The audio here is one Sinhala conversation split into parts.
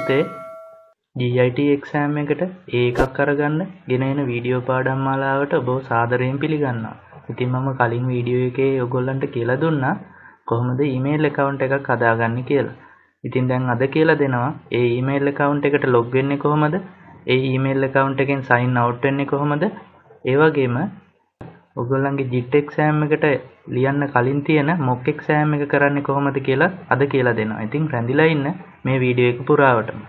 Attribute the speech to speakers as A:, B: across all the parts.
A: පුතේ GIT එක්සෑම් එකට ඒකක් අරගන්න ගෙන එන වීඩියෝ පාඩම් මාලාවට ඔබ සාදරයෙන් පිළිගන්නවා. ඉතින් මම කලින් වීඩියෝ එකේ ඔයගොල්ලන්ට කියලා දුන්නා කොහොමද ඊමේල් account එකක් හදාගන්නේ කියලා. ඉතින් දැන් අද කියලා දෙනවා ඒ ඊමේල් account එකට log වෙන්නේ කොහොමද? ඒ ඊමේල් account එකෙන් sign out වෙන්නේ කොහොමද? ඒ වගේම ඔයගොල්ලන්ගේ JIT එක්සෑම් එකට ලියන්න කලින් තියෙන mock එක්සෑම් එක කරන්නේ කොහොමද කියලා අද කියලා දෙනවා. ඉතින් රැඳිලා ඉන්න මේ වීඩියෝ එක පුරාවටම.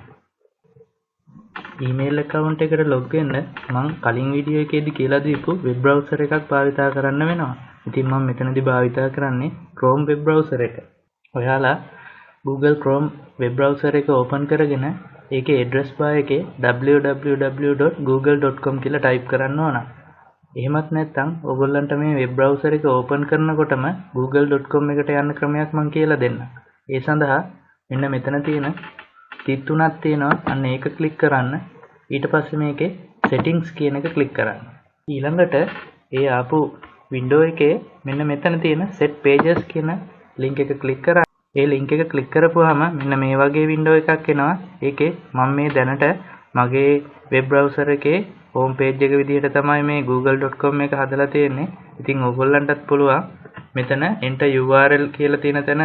A: ඊමේල් account එකට log වෙන්න මම කලින් වීඩියෝ එකේදී කියලා දීපු web browser එකක් භාවිතා කරන්න වෙනවා. ඉතින් මම මෙතනදී භාවිතා කරන්නේ Chrome web browser එක. ඔයාලා Google Chrome web browser එක open කරගෙන ඒකේ address bar එකේ www.google.com කියලා type කරන්න ඕන. එහෙමත් නැත්නම් ඔයගොල්ලන්ට මේ web browser එක open කරනකොටම google.com එකට යන්න ක්‍රමයක් මම කියලා දෙන්නම්. ඒ සඳහා මෙන්න මෙතන තියෙන ටික් තුනක් තියෙනවා. අන්න ඒක ක්ලික් කරන්න. ඊට පස්සේ මේකේ settings කියන එක ක්ලික් කරන්න. ඊළඟට ඒ ආපු window එකේ මෙන්න මෙතන තියෙන set pages කියන link එක ක්ලික් කරන්න. ඒ link එක ක්ලික් කරපුවාම මෙන්න මේ වගේ window එකක් එනවා. ඒකේ මම මේ දැනට මගේ web browser එකේ home page එක විදිහට තමයි මේ google.com එක හදලා තියෙන්නේ. ඉතින් ඕගොල්ලන්ටත් පුළුවන් මෙතන enter URL කියලා තියෙන තැන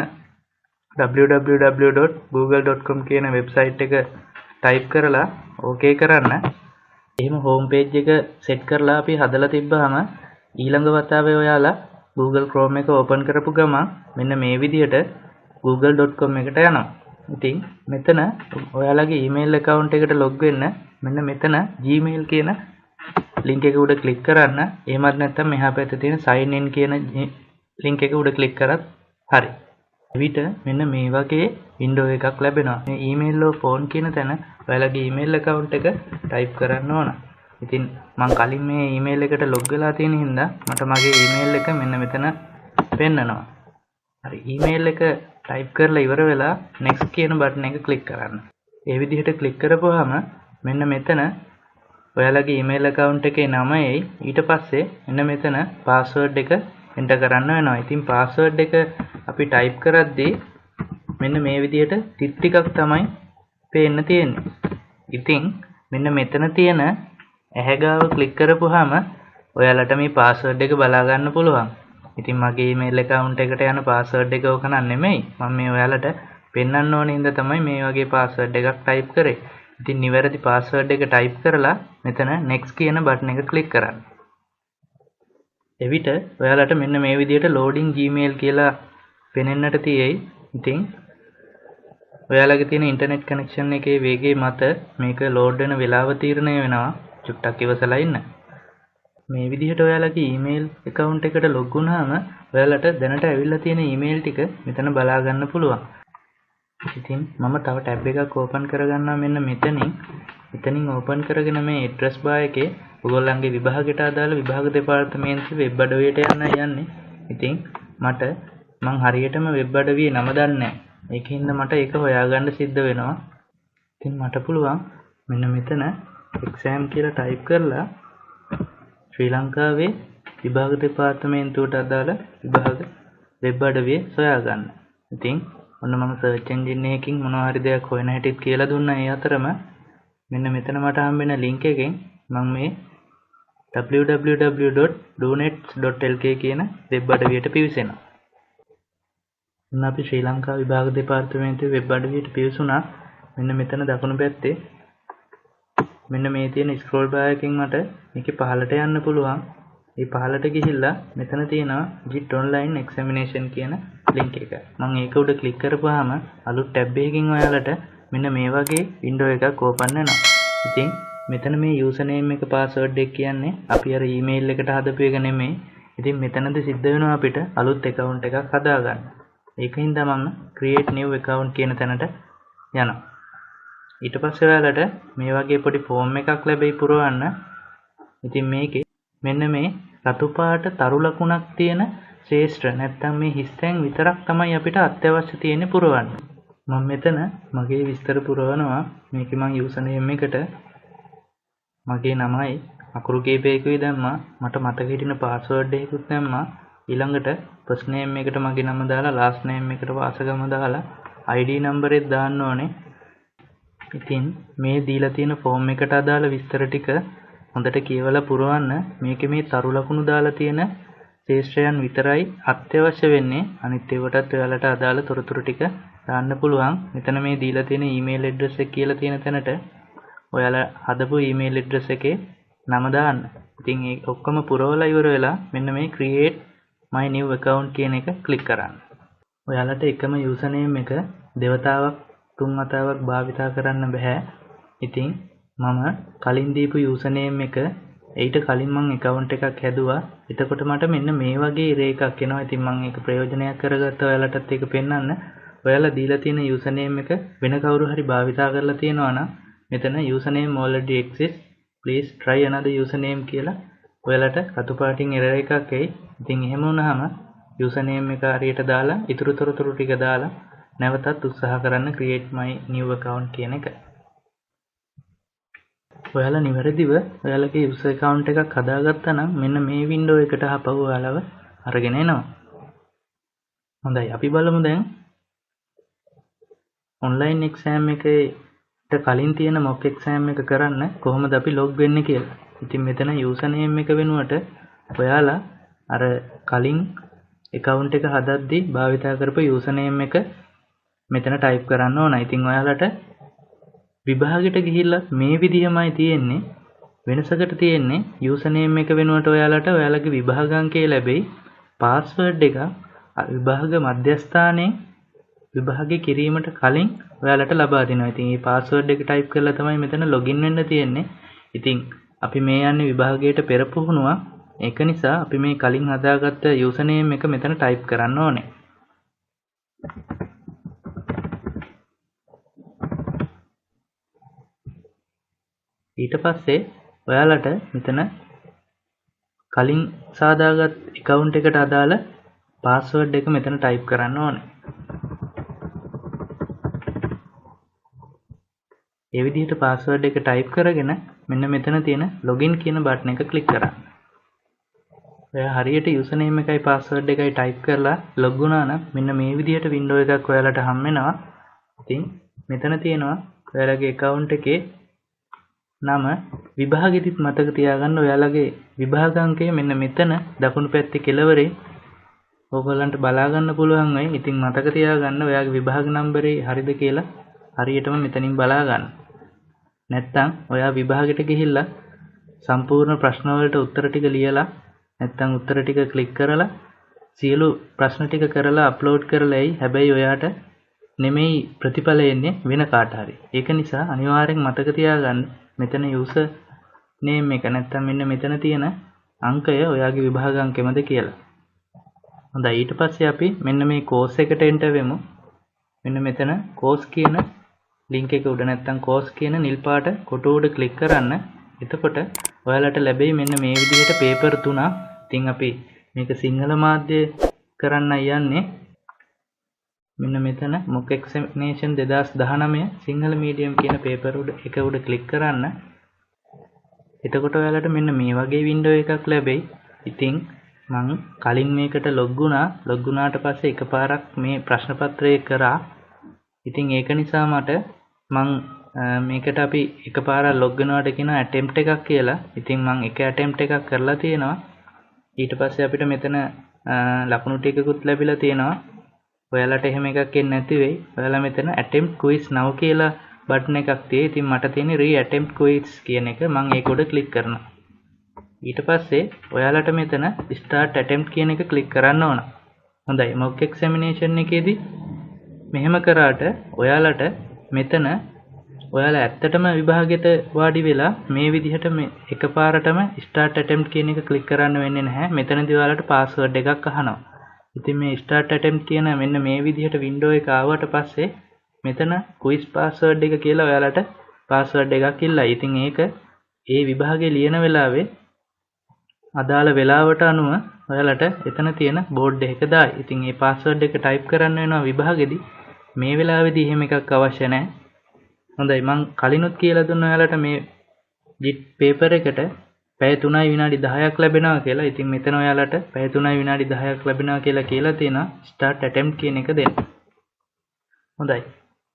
A: www.google.com කියන වෙබ්සයිට් එක type කරලා okay කරන්න. එහෙම home page එක set කරලා අපි හදලා තිබ්බාම ඊළඟ වතාවේ ඔයාලා Google Chrome එක open කරපු ගමන් මෙන්න මේ විදිහට google.com එකට යනවා. ඉතින් මෙතන ඔයාලගේ email account එකට log වෙන්න මෙන්න මෙතන Gmail කියන link එක උඩ click කරන්න. එහෙමත් නැත්නම් මෙහා පැත්තේ තියෙන sign in කියන link එක උඩ click කරත් හරි. එවිට මෙන්න මේ වගේ window එකක් ලැබෙනවා. මේ email or phone කියන තැන ඔයාලගේ email account එක type කරන්න ඕන. ඉතින් මම කලින් මේ email එකට log වෙලා තියෙන හින්දා මට මගේ email එක මෙන්න මෙතන පෙන්නනවා. හරි email එක type කරලා ඉවර වෙලා next කියන button එක click කරන්න. ඒ විදිහට click කරපුවාම මෙන්න මෙතන ඔයාලගේ email account එකේ නමයි ඊට පස්සේ මෙන්න මෙතන password එක enter කරන්න වෙනවා. ඉතින් password එක අපි type කරද්දී මෙන්න මේ විදිහට ටික ටිකක් තමයි පේන්න තියෙන්නේ. ඉතින් මෙන්න මෙතන තියෙන ඇහැ ගාව click කරපුවාම ඔයාලට මේ password එක බලා ගන්න පුළුවන්. ඉතින් මගේ email account එකට යන password එක ඕක නෙමෙයි. මම මේ ඔයාලට පෙන්වන්න ඕන හින්දා තමයි මේ වගේ password එකක් type කරේ. ඉතින් නිවැරදි password එක type කරලා මෙතන next කියන button එක click කරන්න. එවිට ඔයාලට මෙන්න මේ විදිහට loading gmail කියලා පෙනෙන්නට තියෙයි. ඉතින් ඔයාලගේ තියෙන internet connection එකේ වේගය මත මේක load වෙන වෙලාව තීරණය වෙනවා. චුට්ටක් ඉවසලා ඉන්න. මේ විදිහට ඔයාලගේ email account එකට log වුණාම ඔයාලට දැනට ඇවිල්ලා තියෙන email ටික මෙතන බලා ගන්න පුළුවන්. ඉතින් මම තව tab එකක් open කරගන්නවා මෙන්න මෙතනින් open කරගෙන මේ address bar එකේ ඔයගොල්ලන්ගේ විභාගයට අදාළ විභාග දෙපාර්තමේන්තුවේ web අඩවියට යන්නේ. ඉතින් මම හරියටම web අඩවියේ නම දන්නේ නැහැ. ඒකින්ද මට ඒක හොයාගන්න සිද්ධ වෙනවා. ඉතින් මට පුළුවන් මෙන්න මෙතන exam කියලා type කරලා ශ්‍රී ලංකාවේ විභාග දෙපාර්තමේන්තුවට අදාළ විභාග web අඩවිය සොයා ගන්න. ඉතින් ඔන්න මම search engine එකකින් මොනවා හරි දෙයක් හොයන හැටිත් කියලා දුන්නා. ඒ අතරම මෙන්න මෙතන මට හම්බෙන link එකෙන් මම මේ www.donets.lk කියන web අඩවියට පිවිසෙනවා. ඔන්න අපි ශ්‍රී ලංකා විභාග දෙපාර්තමේන්තුවේ web අඩවියට පිවිසුණා. මෙන්න මෙතන දකුණු පැත්තේ මෙන්න මේ තියෙන scroll bar එකකින් මට මේකේ පහළට යන්න පුළුවන්. මේ පහළට ගිහිල්ලා මෙතන තියෙනවා JIT online examination කියන link එක. මම ඒක උඩ click කරපුවාම අලුත් tab එකකින් ඔයාලට මෙන්න මේ වගේ window එකක් open වෙනවා. ඉතින් මෙතන මේ username එක password එක කියන්නේ අපි අර email එකට හදපු එක නෙමෙයි. ඉතින් මෙතනද සිද්ධ වෙනවා අපිට අලුත් account එකක් හදාගන්න. ඒකින්ද මම create new account කියන තැනට යනවා. ඊට පස්සේ ඔයාලට මේ වගේ පොඩි ෆෝම් එකක් ලැබෙයි පුරවන්න. ඉතින් මේකේ මෙන්න මේ රතු පාට තරු ලකුණක් තියෙන ශේෂ්ත්‍ර නැත්තම් මේ හිස්තැන් විතරක් තමයි අපිට අත්‍යවශ්‍ය තියෙන්නේ පුරවන්න. මම මෙතන මගේ විස්තර පුරවනවා. මේකේ මම username එකට මගේ නමයි අකුරු කීපයකුයි දැම්මා. මට මතක හිටින password එකකුත් දැම්මා. ඊළඟට first name එකට මගේ නම දාලා last name එකට වාසගම දාලා ID number එක දාන්න ඕනේ. ඉතින් මේ දීලා තියෙන ෆෝම් එකට අදාළ විස්තර ටික හොඳට කියවලා පුරවන්න. මේකේ මේ තරු ලකුණු දාලා තියෙන ශේෂ්ත්‍රයන් විතරයි අත්‍යවශ්‍ය වෙන්නේ. අනිත් ඒවාටත් ඔයාලට අදාළ තොරතුරු ටික දාන්න පුළුවන්. මෙතන මේ දීලා තියෙන ඊමේල් ඇඩ්‍රස් එක කියලා තියෙන තැනට ඔයාලා හදපු ඊමේල් ඇඩ්‍රස් එකේ නම දාන්න. ඉතින් ඒ ඔක්කොම පුරවලා ඉවර වෙලා මෙන්න මේ create my new account කියන එක ක්ලික් කරන්න. ඔයාලට එකම යූසර්නේම් එක දෙවතාවක් තුන් වතාවක් භාවිතා කරන්න බෑ. ඉතින් මම කලින් දීපු යූසර්නේම් එක ඊට කලින් මම account එකක් හැදුවා. එතකොට මට මෙන්න මේ වගේ ඉරේ එකක් එනවා. ඉතින් මම ඒක ප්‍රයෝජනයක් කරගත්තා. ඔයාලටත් ඒක පෙන්වන්න. ඔයාලා දීලා තියෙන යූසර්නේම් එක වෙන කවුරු හරි භාවිතා කරලා තියෙනවා නම් මෙතන username already exists, please try another username කියලා ඔයාලට රතු පාටින් error එකක් එයි. ඉතින් එහෙම වුණාම username එක හරියට දාලා ඊටු තොරතුරු ටික දාලා නැවතත් උත්සාහ කරන්න create my new account කියන එක. ඔයාලා නිවැරදිව ඔයාලගේ user account එකක් හදාගත්තා නම් මෙන්න මේ window එකට ආපහු ඔයාලව අරගෙන එනවා. හොඳයි, අපි බලමු දැන් online exam එකේ කලින් තියෙන mock exam එක කරන්න කොහොමද අපි log වෙන්නේ කියලා. ඉතින් මෙතන username එක වෙනුවට ඔයාලා අර කලින් account එක හදද්දී භාවිතා කරපු username එක මෙතන type කරන්න ඕන. ඉතින් ඔයාලට විභාගෙට ගිහිල්ලා මේ විදිහමයි තියෙන්නේ. වෙනසකට තියෙන්නේ username එක වෙනුවට ඔයාලට ඔයාලගේ විභාග අංකය ලැබෙයි. password එක විභාග මධ්‍යස්ථානයේ විභාගය කිරීමට කලින් ඔයාලට ලබා දෙනවා. ඉතින් මේ password එක type කරලා තමයි මෙතන login වෙන්න තියෙන්නේ. ඉතින් අපි මේ යන්නේ විභාගයට පෙර පුහුණුවක්. ඒක නිසා අපි මේ කලින් හදාගත්ත username එක මෙතන type කරන්න ඕනේ. ඊට පස්සේ ඔයාලට මෙතන කලින් සාදාගත් account එකට අදාළ password එක මෙතන type කරන්න ඕනේ. ඒ විදිහට password එක type කරගෙන මෙන්න මෙතන තියෙන login කියන බටන් එක click කරන්න. ඔයා හරියට username එකයි password එකයි type කරලා log වුණා නම් මෙන්න මේ විදිහට window එකක් ඔයාලට හම් වෙනවා. ඉතින් මෙතන තියෙනවා ඔයාලගේ account එකේ නම. විභාගෙදිත් මතක තියාගන්න ඔයාලගේ විභාග අංකය මෙන්න මෙතන දකුණු පැත්තේ කෙළවරේ ඕගොල්ලන්ට බලා ගන්න පුළුවන් වෙයි. ඉතින් මතක තියාගන්න ඔයාගේ විභාග නම්බරේ හරිද කියලා හරියටම මෙතනින් බලා ගන්න. නැත්තම් ඔයා විභාගෙට ගිහිල්ලා සම්පූර්ණ ප්‍රශ්න වලට උත්තර ටික ලියලා නැත්තම් උත්තර ටික ක්ලික් කරලා සියලු ප්‍රශ්න ටික කරලා අප්ලෝඩ් කරලා එයි. හැබැයි ඔයාට නෙමෙයි ප්‍රතිඵල එන්නේ වෙන කාට හරි. ඒක නිසා අනිවාර්යෙන් මතක තියාගන්න මෙතන user name එක නැත්තම් මෙන්න මෙතන තියෙන අංකය ඔයාගේ විභාග අංකෙමද කියලා. හොඳයි, ඊට පස්සේ අපි මෙන්න මේ course එකට enter වෙමු. මෙන්න මෙතන course කියන link එක උඩ නැත්තම් course කියන නිල් පාට කොටු උඩ click කරන්න. එතකොට ඔයාලට ලැබෙයි මෙන්න මේ විදිහට paper 3ක්. ඉතින් අපි මේක සිංහල මාධ්‍ය කරන්න යන්නේ. මෙන්න මෙතන mock examination 2019 සිංහල medium කියන paper එක උඩ click කරන්න. එතකොට ඔයාලට මෙන්න මේ වගේ window එකක් ලැබෙයි. ඉතින් මම කලින් මේකට log වුණාට පස්සේ එකපාරක් මේ ප්‍රශ්න පත්‍රය කරා. ඉතින් ඒක නිසා මට මං මේකට අපි එකපාරක් log වෙනවට කියන attempt එකක් කියලා. ඉතින් මං එක attempt එකක් කරලා තියෙනවා. ඊට පස්සේ අපිට මෙතන ලකුණු ටිකකුත් ලැබිලා තියෙනවා. ඔයාලට එහෙම එකක් එන්නේ නැති වෙයි. ඔයාලා මෙතන attempt quiz now කියලා බටන් එකක් තියෙයි. ඉතින් මට තියෙන්නේ re-attempt quiz කියන එක. මං ඒක උඩ click කරනවා. ඊට පස්සේ ඔයාලට මෙතන start attempt කියන එක click කරන්න ඕන. හොඳයි, mock examination එකේදී මෙහෙම කරාට ඔයාලට මෙතන ඔයාලා ඇත්තටම විභාගෙට වාඩි වෙලා මේ විදිහට මේ එකපාරටම start attempt කියන එක click කරන්න වෙන්නේ නැහැ. මෙතනදී ඔයාලට password එකක් අහනවා. ඉතින් මේ start attempt කියන මෙන්න මේ විදිහට window එක ආවට පස්සේ මෙතන quiz password එක කියලා ඔයාලට password එකක් ඉල්ලයි. ඉතින් ඒක ඒ විභාගේ ලියන වෙලාවේ අදාළ වෙලාවට අනුව ඔයාලට එතන තියෙන බෝඩ් එකක දායි. ඉතින් මේ password එක type කරන්න වෙනවා විභාගෙදී. මේ වෙලාවේදී එහෙම එකක් අවශ්‍ය නැහැ. හොඳයි, මම කලිනුත් කියලා දුන්නා ඔයාලට මේ JIT paper එකට පැය 3යි විනාඩි 10ක් ලැබෙනවා කියලා. ඉතින් මෙතන ඔයාලට පැය 3යි විනාඩි 10ක් ලැබෙනවා කියලා තියෙනවා. start attempt කියන එක දෙන්න. හොඳයි.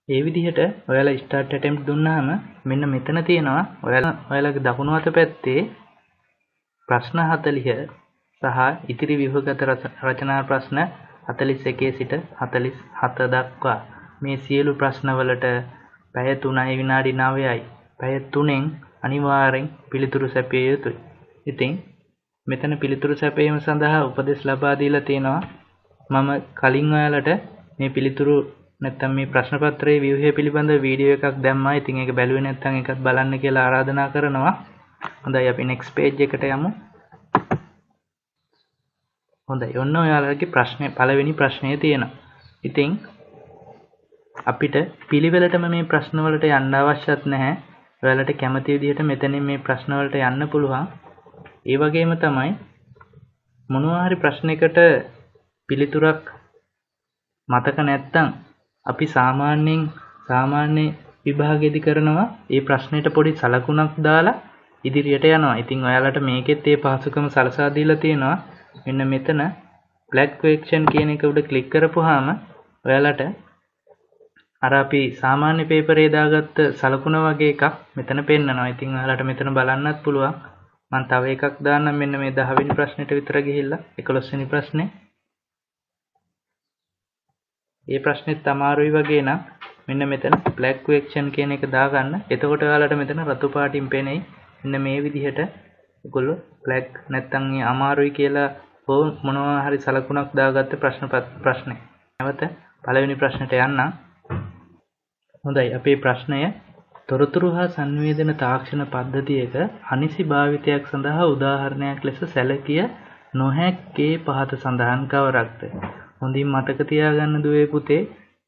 A: ඒ විදිහට ඔයාලා start attempt දුන්නාම මෙන්න මෙතන තියෙනවා ඔයාලගේ දකුණු අත පැත්තේ ප්‍රශ්න 40 සහ ඉතිරි ව්‍යුහගත රචනා ප්‍රශ්න 41 සිට 47 දක්වා මේ සියලු ප්‍රශ්නවලට පැය 3යි විනාඩි 9යි. පැය 3න් අනිවාර්යෙන් පිළිතුරු සැපිය යුතුයි. ඉතින් මෙතන පිළිතුරු සැපයීම සඳහා උපදෙස් ලබා දීලා තියෙනවා. මම කලින් ඔයාලට මේ පිළිතුරු නැත්තම් මේ ප්‍රශ්න පත්‍රයේ ව්‍යුහය පිළිබඳ වීඩියෝ එකක් දැම්මා. ඉතින් ඒක බැලුවේ නැත්නම් ඒකත් බලන්න කියලා ආරාධනා කරනවා. හොඳයි අපි next page එකට යමු. හොඳයි ඔන්න ඔයාලගේ ප්‍රශ්නේ පළවෙනි ප්‍රශ්නය තියෙනවා. ඉතින් අපිට පිළිවෙලටම මේ ප්‍රශ්න වලට යන්න අවශ්‍යත් නැහැ. ඔයාලට කැමති විදිහට මෙතනින් මේ ප්‍රශ්න වලට යන්න පුළුවන්. ඒ වගේම තමයි මොනවා හරි ප්‍රශ්නයකට පිළිතුරක් මතක නැත්තම් අපි සාමාන්‍ය විභාගෙදි කරනවා ඒ ප්‍රශ්නෙට පොඩි සලකුණක් දාලා ඉදිරියට යනවා. ඉතින් ඔයාලට මේකෙත් ඒ පහසුකම සලසා දීලා තියෙනවා. මෙන්න මෙතන black question කියන එක උඩ ක්ලික් කරපුවාම ඔයාලට අර අපි සාමාන්‍ය පේපරේ දාගත්ත සලකුණ වගේ එකක් මෙතන පෙන්නනවා. ඉතින් ඔයාලට මෙතන බලන්නත් පුළුවන්. මම තව එකක් දාන්නම් මෙන්න මේ 10 වෙනි ප්‍රශ්නෙට විතර ගිහිල්ලා 11 වෙනි ප්‍රශ්නේ. මේ ප්‍රශ්නෙත් අමාරුයි වගේ නම් මෙන්න මෙතන black question කියන එක දාගන්න. එතකොට ඔයාලට මෙතන රතු පාටින් පෙනෙයි. මෙන්න මේ විදිහට ඒගොල්ලෝ black නැත්තම් අමාරුයි කියලා හෝ මොනවා හරි සලකුණක් දාගත්ත ප්‍රශ්නේ. නැවත පළවෙනි ප්‍රශ්නට යන්නම්. හොඳයි අපේ ප්‍රශ්නය තොරතුරු හා සංවේදන තාක්ෂණ පද්ධතියක අනිසි භාවිතයක් සඳහා උදාහරණයක් ලෙස සැලකිය නොහැක්කේ පහත සඳහන් කවරක්ද? හොඳින් මතක තියාගන්න දුවේ පුතේ.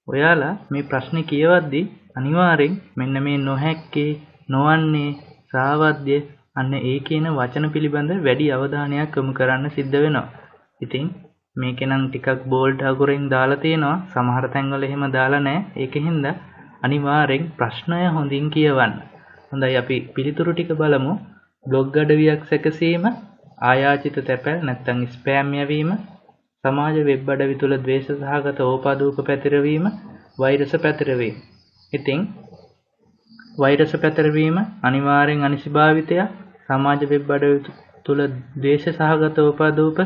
A: ඔයාලා මේ ප්‍රශ්නේ කියවද්දී අනිවාර්යෙන් මෙන්න මේ නොහැක්කේ, නොවන්නේ, සාවද්‍ය අන්න ඒ කියන වචන පිළිබඳ වැඩි අවධානයක් යොමු කරන්න සිද්ධ වෙනවා. ඉතින් මේකේ නම් ටිකක් බෝල්ඩ් අකුරෙන් දාලා තියෙනවා. සමහර තැන්වල එහෙම දාලා නැහැ. ඒකෙන්ද අනිවාර්යෙන් ප්‍රශ්නය හොඳින් කියවන්න. හොඳයි අපි පිළිතුරු ටික බලමු. බ්ලොග් අඩවියක් සැකසීම, ආයාචිත තැපැල් නැත්නම් ස්පෑම් යැවීම, සමාජ වෙබ් අඩවි තුල ද්වේෂ සහගත ඕපාදූප පැතිරවීම, වෛරස පැතිරවීම. ඉතින් වෛරස පැතිරවීම අනිවාර්යෙන් අනිසි භාවිතයක්. සමාජ වෙබ් අඩවි තුල ද්වේෂ සහගත ඕපාදූප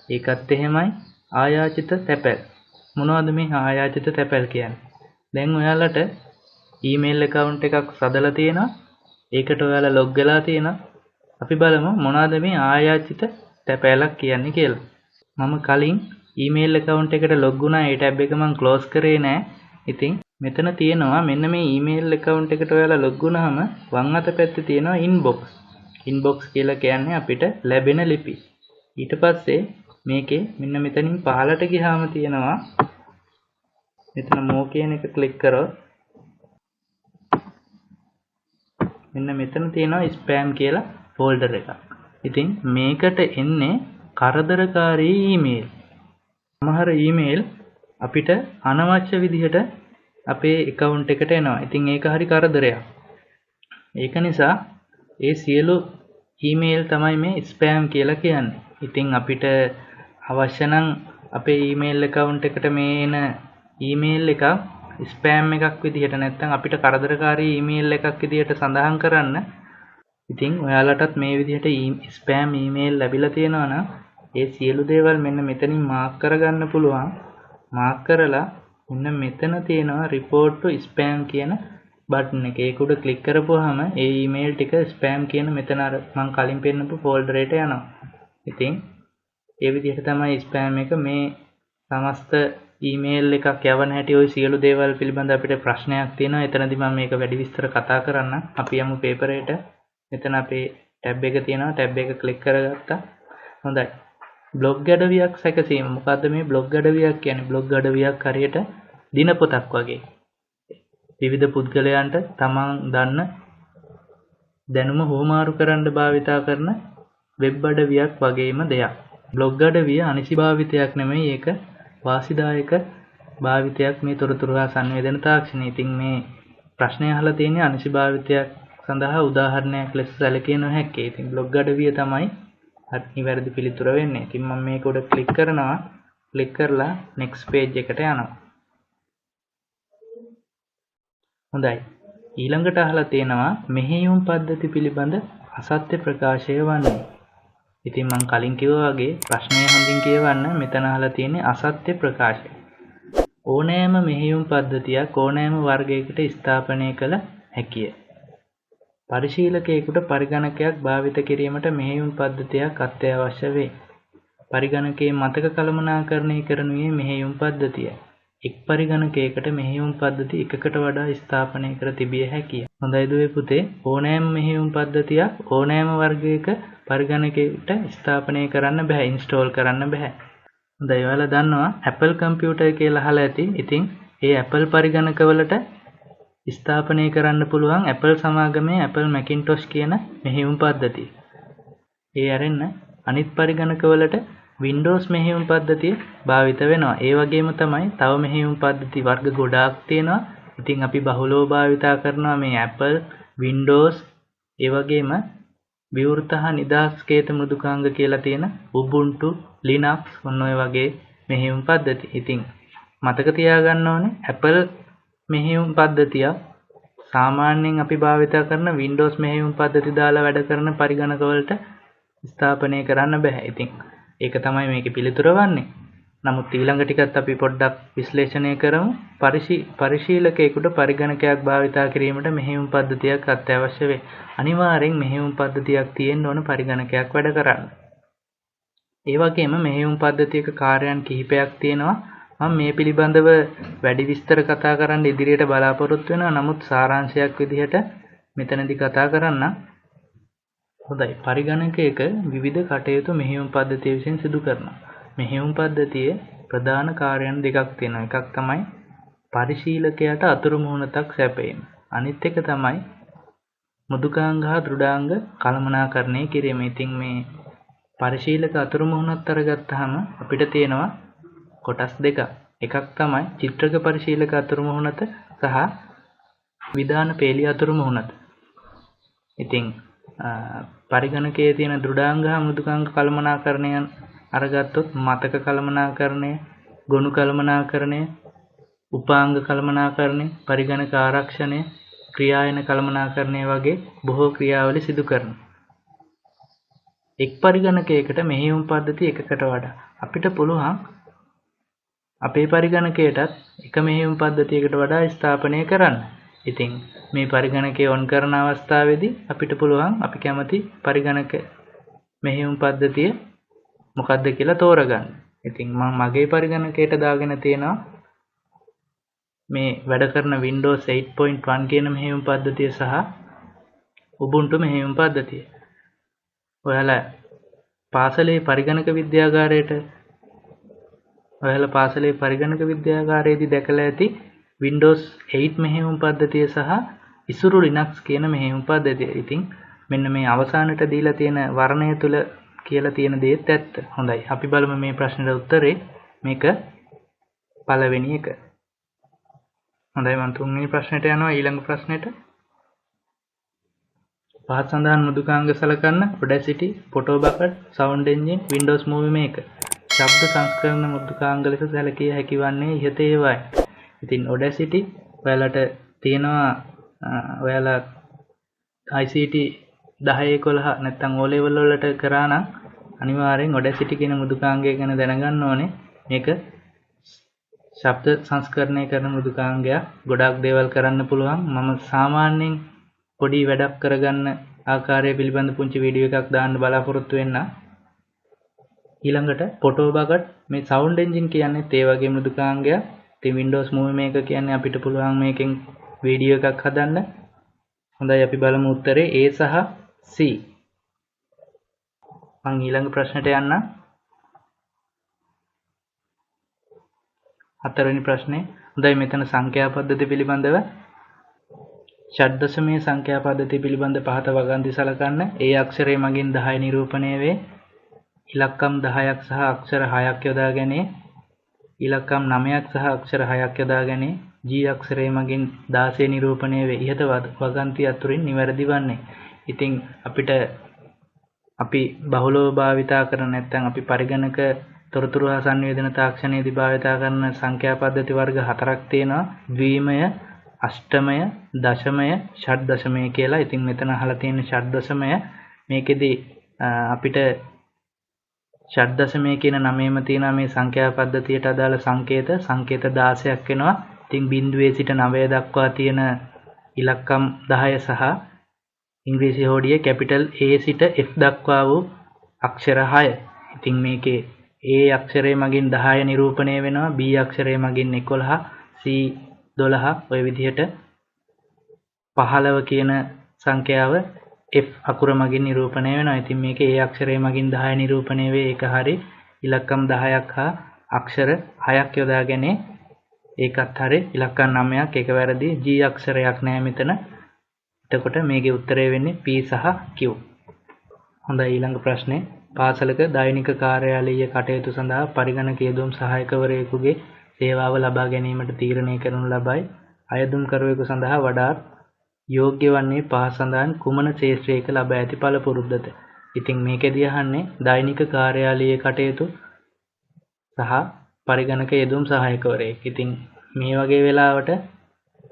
A: ඒකත් එහෙමයි. ආයාචිත තැපැල්. මොනවද මේ ආයාචිත තැපැල් කියන්නේ? දැන් ඔයාලට ඊමේල් account එකක් සදලා තියෙනවා. ඒකට ඔයාලා log වෙලා තියෙනවා. අපි බලමු මොනවද මේ ආයාචිත තැපැලක් කියන්නේ කියලා. මම කලින් ඊමේල් account එකට log වුණා. ඒ tab එක මම close කරේ නෑ. ඉතින් මෙතන තියෙනවා මෙන්න මේ ඊමේල් account එකට ඔයාලා log වුණාම වම් අත පැත්තේ තියෙනවා inbox. inbox කියලා කියන්නේ අපිට ලැබෙන ලිපි. ඊට පස්සේ මේකේ මෙන්න මෙතනින් පහළට ගියාම තියෙනවා මෙතන more කියන එක ක්ලික් කරොත් මෙන්න මෙතන තියෙනවා spam කියලා folder එකක්. ඉතින් මේකට එන්නේ කරදරකාරී ඊමේල්. සමහර ඊමේල් අපිට අනවශ්‍ය විදිහට අපේ account එකට එනවා. ඉතින් ඒක හරි කරදරයක්. ඒක නිසා ඒ සියලු ඊමේල් තමයි මේ spam කියලා කියන්නේ. ඉතින් අපිට අවශ්‍ය නම් අපේ ඊමේල් account එකට මේ එන ඊමේල් එකක් ස්පෑම් එකක් විදිහට නැත්නම් අපිට කරදරකාරී ඊමේල් එකක් විදිහට සඳහන් කරන්න. ඉතින් ඔයාලටත් මේ විදිහට ස්පෑම් ඊමේල් ලැබිලා තියෙනවා නම් ඒ සියලු දේවල් මෙන්න මෙතනින් මාක් කරගන්න පුළුවන්. මාක් කරලා මෙන්න මෙතන තියෙනවා report to spam කියන බටන් එක. ඒක උඩ ක්ලික් කරපුවාම ඒ ඊමේල් ටික ස්පෑම් කියන මෙතන අර මම කලින් පෙන්නපු ෆෝල්ඩර් එකට යනවා. ඉතින් ඒ විදිහට තමයි ස්පෑම් එක මේ සමස්ත ඊමේල් එකක් යවන හැටි ওই සියලු දේවල් පිළිබඳ අපිට ප්‍රශ්නයක් තියෙනවා. එතනදී මම මේක වැඩි විස්තර කතා කරන්න. අපි යමු පේපර් එකට. මෙතන අපේ ටැබ් එක තියෙනවා. ටැබ් එක ක්ලික් කරගත්තා. හොඳයි. බ්ලොග් අඩවියක් සැකසීම. මොකද්ද මේ බ්ලොග් අඩවියක් කියන්නේ? බ්ලොග් අඩවියක් හරියට දිනපොතක් වගේ. විවිධ පුද්ගලයන්ට තමන් දන්න දැනුම හුවමාරු කරන්න භාවිතා කරන වෙබ් අඩවියක් වගේම දෙයක්. බ්ලොග් අඩවිය අනිසි භාවිතයක් නෙමෙයි. ඒක වාසිදායක භාවිතයක් මේ තොරතුරු හා සංවේදන තාක්ෂණය. ඉතින් මේ ප්‍රශ්නය අහලා තියෙන්නේ අනිසි භාවිතයක් සඳහා උදාහරණයක් ලෙස සැලකිය නොහැක්කේ. ඉතින් බ්ලොග් අඩවිය තමයි නිවැරදි පිළිතුර වෙන්නේ. ඉතින් මම මේක උඩ ක්ලික් කරනවා. ක්ලික් කරලා next page එකට යනවා. හොඳයි. ඊළඟට අහලා තියෙනවා මෙහෙයුම් පද්ධති පිළිබඳ අසත්‍ය ප්‍රකාශය වන්නේ. ඉතින් මම කලින් කිව්වා වගේ ප්‍රශ්නය හොඳින් කියවන්න. මෙතන අහලා තියෙන්නේ අසත්‍ය ප්‍රකාශය. ඕනෑම මෙහෙයුම් පද්ධතියක් ඕනෑම වර්ගයකට ස්ථාපනය කළ හැකිය. පරිශීලකයෙකුට පරිගණකයක් භාවිත කිරීමට මෙහෙයුම් පද්ධතියක් අත්‍යවශ්‍ය වේ. පරිගණකයේ මතක කළමනාකරණය කරනුයේ මෙහෙයුම් පද්ධතිය. එක් පරිගණකයකට මෙහෙයුම් පද්ධති එකකට වඩා ස්ථාපනය කර තිබිය හැකිය. හොඳයි දුවේ පුතේ, ඕනෑම මෙහෙයුම් පද්ධතියක් ඕනෑම වර්ගයක පරිගණකයකට ස්ථාපනය කරන්න බෑ, ඉන්ස්ටෝල් කරන්න බෑ. හොඳයි, ඔයාලා දන්නවා Apple computer කියලා අහලා ඇති. ඉතින් ඒ Apple පරිගණකවලට ස්ථාපනය කරන්න පුළුවන් Apple සමාගමේ Apple Macintosh කියන මෙහෙයුම් පද්ධතිය. ඒ අරෙන්න අනිත් පරිගණකවලට Windows මෙහෙයුම් පද්ධතිය භාවිත වෙනවා. ඒ වගේම තමයි තව මෙහෙයුම් පද්ධති වර්ග ගොඩාක් තියෙනවා. ඉතින් අපි බහුලව භාවිතා කරනවා මේ Apple, Windows, ඒ වගේම විවෘත හා නිදහස් කේත මෘදුකාංග කියලා තියෙන Ubuntu, Linux ඔන්න ඔය වගේ මෙහෙයුම් පද්ධති. ඉතින් මතක තියාගන්න ඕනේ Apple මෙහෙයුම් පද්ධතිය සාමාන්‍යයෙන් අපි භාවිතා කරන Windows මෙහෙයුම් පද්ධති දාලා වැඩ කරන පරිගණකවලට ස්ථාපනය කරන්න බෑ. ඉතින් ඒක තමයි මේකේ පිළිතුර වන්නේ. නමුත් ඊළඟ ටිකත් අපි පොඩ්ඩක් විශ්ලේෂණය කරමු. පරිශීලකයෙකුට පරිගණකයක් භාවිතා කිරීමට මෙහෙයුම් පද්ධතියක් අත්‍යවශ්‍ය වේ. අනිවාර්යෙන් මෙහෙයුම් පද්ධතියක් තියෙන්න ඕන පරිගණකයක් වැඩ කරන්න. ඒ වගේම මෙහෙයුම් පද්ධතියක කාර්යයන් කිහිපයක් තියෙනවා. මම මේ පිළිබඳව වැඩි විස්තර කතා කරන්න ඉදිරියට බලාපොරොත්තු වෙනවා. නමුත් සාරාංශයක් විදිහට මෙතනදී කතා කරන්න. හොඳයි, පරිගණකයක විවිධ කටයුතු මෙහෙයුම් පද්ධතිය විසින් සිදු කරනවා. මෙහෙයුම් පද්ධතියේ ප්‍රධාන කාර්යයන් දෙකක් තියෙනවා. එකක් තමයි පරිශීලකයාට අතුරු මුහුණතක් සැපයීම. අනිත් එක තමයි මෘදුකාංග හා දෘඩාංග කළමනාකරණය කිරීම. ඉතින් මේ පරිශීලක අතුරු මුහුණත් අරගත්තාම අපිට තියෙනවා කොටස් දෙකක්. එකක් තමයි චිත්‍රක පරිශීලක අතුරු මුහුණත සහ විධාන පේලි අතුරු මුහුණත. ඉතින් පරිගණකයේ තියෙන දෘඩාංග හා මෘදුකාංග කළමනාකරණයන් අරගත්තොත් මතක කළමනාකරණය, ගොනු කළමනාකරණය, උපාංග කළමනාකරණය, පරිගණක ආරක්ෂණය, ක්‍රියායන කළමනාකරණය වගේ බොහෝ ක්‍රියාවලි සිදු කරනවා. එක් පරිගණකයකට මෙහෙයුම් පද්ධති එකකට වඩා අපිට පුළුවන් අපේ පරිගණකයටත් එක මෙහෙයුම් පද්ධතියකට වඩා ස්ථාපනය කරන්න. ඉතින් මේ පරිගණකය ඔන් කරන අවස්ථාවේදී අපිට පුළුවන් අපි කැමති පරිගණක මෙහෙයුම් පද්ධතිය මොකක්ද කියලා තෝරගන්න. ඉතින් මම මගේ පරිගණකයට දාගෙන තියෙනවා මේ වැඩ කරන Windows 8.1 කියන මෙහෙයුම් පද්ධතිය සහ Ubuntu මෙහෙයුම් පද්ධතිය. ඔයාලා පාසලේ පරිගණක විද්‍යාගාරයේදී දැකලා ඇති Windows 8 මෙහෙයුම් පද්ධතිය සහ ඉසුරු Linux කියන මෙහෙයුම් පද්ධතිය. ඉතින් මෙන්න මේ අවසානට දීලා තියෙන වර්ණය තුල කියලා තියෙන දේත් ඇත්ත. හොඳයි, අපි බලමු මේ ප්‍රශ්නෙට උත්තරේ. මේක පළවෙනි එක. හොඳයි, මම තුන්වෙනි ප්‍රශ්නෙට යනවා. ඊළඟ ප්‍රශ්නෙට පහත් සඳහන් මෘදුකාංග සලකන්න Audacity, Photobucket, Sound Engine, Windows Movie Maker. ශබ්ද සංස්කරණ මෘදුකාංග ලෙස සැලකිය හැකි වන්නේ ඉහත ඒවායි. ඉතින් Audacity ඔයාලට තියෙනවා ඔයාලා ICT 10 11 නැත්නම් O level වලට කරා නම් අනිවාර්යෙන් Audacity කියන මෘදුකාංගය ගැන දැනගන්න ඕනේ. මේක ශබ්ද සංස්කරණය කරන මෘදුකාංගයක්. ගොඩාක් දේවල් කරන්න පුළුවන්. මම සාමාන්‍යයෙන් පොඩි වැඩක් කරගන්න ආකාරය පිළිබඳ පුංචි වීඩියෝ එකක් දාන්න බලාපොරොත්තු වෙන්න. ඊළඟට Photobucket මේ Sound Engine කියන්නේ ඒ වගේ මෘදුකාංගයක්. ඉතින් Windows Movie Maker කියන්නේ අපිට පුළුවන් මේකෙන් වීඩියෝ එකක් හදන්න. හොඳයි, අපි බලමු උත්තරේ A සහ C. මම ඊළඟ ප්‍රශ්නට යන්න. හතරවෙනි ප්‍රශ්නේ. හොඳයි, මෙතන සංඛ්‍යා පද්ධති පිළිබඳව ෂඩ්දශමීය සංඛ්‍යා පද්ධතිය පිළිබඳ පහත වගන්ති සලකන්න. ඒ අක්ෂරය මගින් 10 නිරූපණය වේ. ඉලක්කම් 10ක් සහ අක්ෂර 6ක් යොදා ගැනීම. ඉලක්කම් 9ක් සහ අක්ෂර 6ක් යොදා ගැනීම. G අක්ෂරය මගින් 16 නිරූපණය වේ. ඉහත වගන්ති අතුරින් නිවැරදි වන්නේ. ඉතින් අපිට අපි බහුලව භාවිතා කරන නැත්නම් අපි පරිගණක තොරතුරු හා සංවේදන තාක්ෂණයේදී භාවිතා කරන සංඛ්‍යා පද්ධති වර්ග 4ක් තියෙනවා. ද්විමය, අෂ්ටමය, දශමය, ෂඩ් දශමය කියලා. ඉතින් මෙතන අහලා තියෙන ෂඩ් දශමය මේකෙදි අපිට ෂඩ් දශමය කියන නමේම තියෙනවා මේ සංඛ්‍යා පද්ධතියට අදාළ සංකේත 16ක් වෙනවා. ඉතින් බිංදුවේ සිට 9 දක්වා තියෙන ඉලක්කම් 10 සහ ඉංග්‍රීසි හෝඩියේ කැපිටල් A සිට F දක්වා වූ අක්ෂර 6. ඉතින් මේකේ A අක්ෂරය මගින් 10 නිරූපණය වෙනවා, B අක්ෂරය මගින් 11, C 12 ඔය විදිහට 15 කියන සංඛ්‍යාව F අකුර මගින් නිරූපණය වෙනවා. ඉතින් මේකේ A අක්ෂරය මගින් 10 නිරූපණය වේ. ඒක හරි. ඉලක්කම් 10ක් හා අක්ෂර 6ක් යොදාගෙන ඒකත් හරි. ඉලක්කම් 9ක් ඒක වැරදි. G අක්ෂරයක් නැහැ මෙතන. එතකොට මේකේ උත්තරය වෙන්නේ P සහ Q. හොඳයි ඊළඟ ප්‍රශ්නේ. පාසලක දෛනික කාර්යාලීය කටයුතු සඳහා පරිගණක යෙදුම් සහායකවරයෙකුගේ සේවාව ලබා ගැනීමට තීරණය කරනු ලබයි. අයදුම්කරුවෙකු සඳහා වඩාත් යෝග්‍ය වන්නේ පහ සඳහන් කුමන ක්ෂේත්‍රයක ලබා ඇති පළපුරුද්දද? ඉතින් මේකෙදී අහන්නේ දෛනික කාර්යාලීය කටයුතු සහ පරිගණක යෙදුම් සහායකවරයෙක්. ඉතින් මේ වගේ වෙලාවට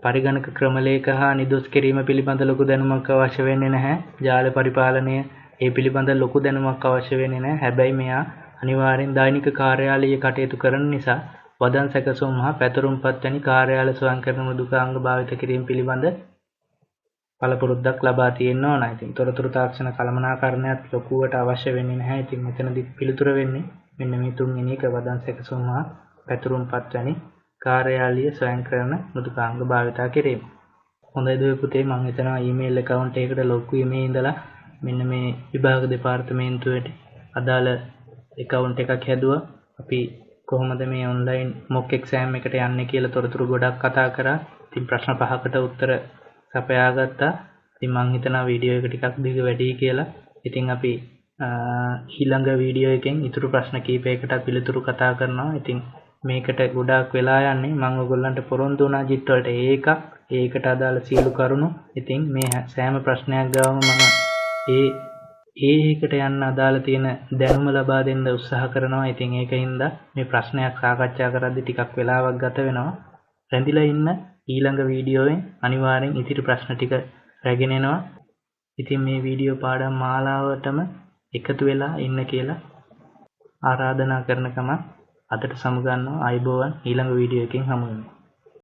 A: පරිගණක ක්‍රමලේඛ හා නිදොස් කිරීම පිළිබඳ ලොකු දැනුමක් අවශ්‍ය වෙන්නේ නැහැ. ජාල පරිපාලනය ඒ පිළිබඳ ලොකු දැනුමක් අවශ්‍ය වෙන්නේ නැහැ. හැබැයි මෙයා අනිවාර්යෙන් දෛනික කාර්යාලීය කටයුතු කරන නිසා වදන් සැකසුම් හා පැතුරුම්පත් වැනි කාර්යාල ස්වයංකරණ මෘදුකාංග භාවිත කිරීම පිළිබඳ පළපුරුද්දක් ලබා තියෙන්න ඕන. ඉතින් තොරතුරු තාක්ෂණ කළමනාකරණයත් ලොකුවට අවශ්‍ය වෙන්නේ නැහැ. ඉතින් මෙතනදී පිළිතුර වෙන්නේ මෙන්න මේ තුන්වෙනි එක වදන් සැකසුම් හා පැතුරුම්පත් වැනි කාර්යාලීය ස්වයංකරණ මෘදුකාංග භාවිත කිරීම. හොඳයි දුවේ පුතේ, මම හිතනවා ඊමේල් account එකකට ලොග් වීමේ ඉඳලා මෙන්න මේ විභාග දෙපාර්තමේන්තුවට අදාළ account එකක් හැදුවා. අපි කොහොමද මේ online mock exam එකට යන්නේ කියලා තොරතුරු ගොඩක් කතා කරා. ඉතින් ප්‍රශ්න 5කට උත්තර සපයාගත්තා. ඉතින් මම හිතනවා වීඩියෝ එක ටිකක් දිග වැඩි කියලා. ඉතින් අපි ඊළඟ වීඩියෝ එකෙන් ඊතුරු ප්‍රශ්න කීපයකට පිළිතුරු කතා කරනවා. ඉතින් මේකට ගොඩාක් වෙලා යන්නේ මම ඔයගොල්ලන්ට පොරොන්දු වුණා ජිත් වලට ඒකට අදාළ සියලු කරුණු. ඉතින් මේ සෑම ප්‍රශ්නයක් ගාවම මම ඒකට යන්න අදාළ තියෙන දැනුම ලබා දෙන්න උත්සාහ කරනවා. ඉතින් ඒකින්ද මේ ප්‍රශ්නයක් සාකච්ඡා කරද්දී ටිකක් වෙලාවක් ගත වෙනවා. රැඳිලා ඉන්න ඊළඟ වීඩියෝවෙන් අනිවාර්යෙන් ඉතිරි ප්‍රශ්න ටික රැගෙන එනවා. ඉතින් මේ වීඩියෝ පාඩම් මාලාවටම එකතු වෙලා ඉන්න කියලා ආරාධනා කරනකම අදට සමුගන්නවා. අයබෝවන්. ඊළඟ වීඩියෝ එකකින් හමු වෙමු.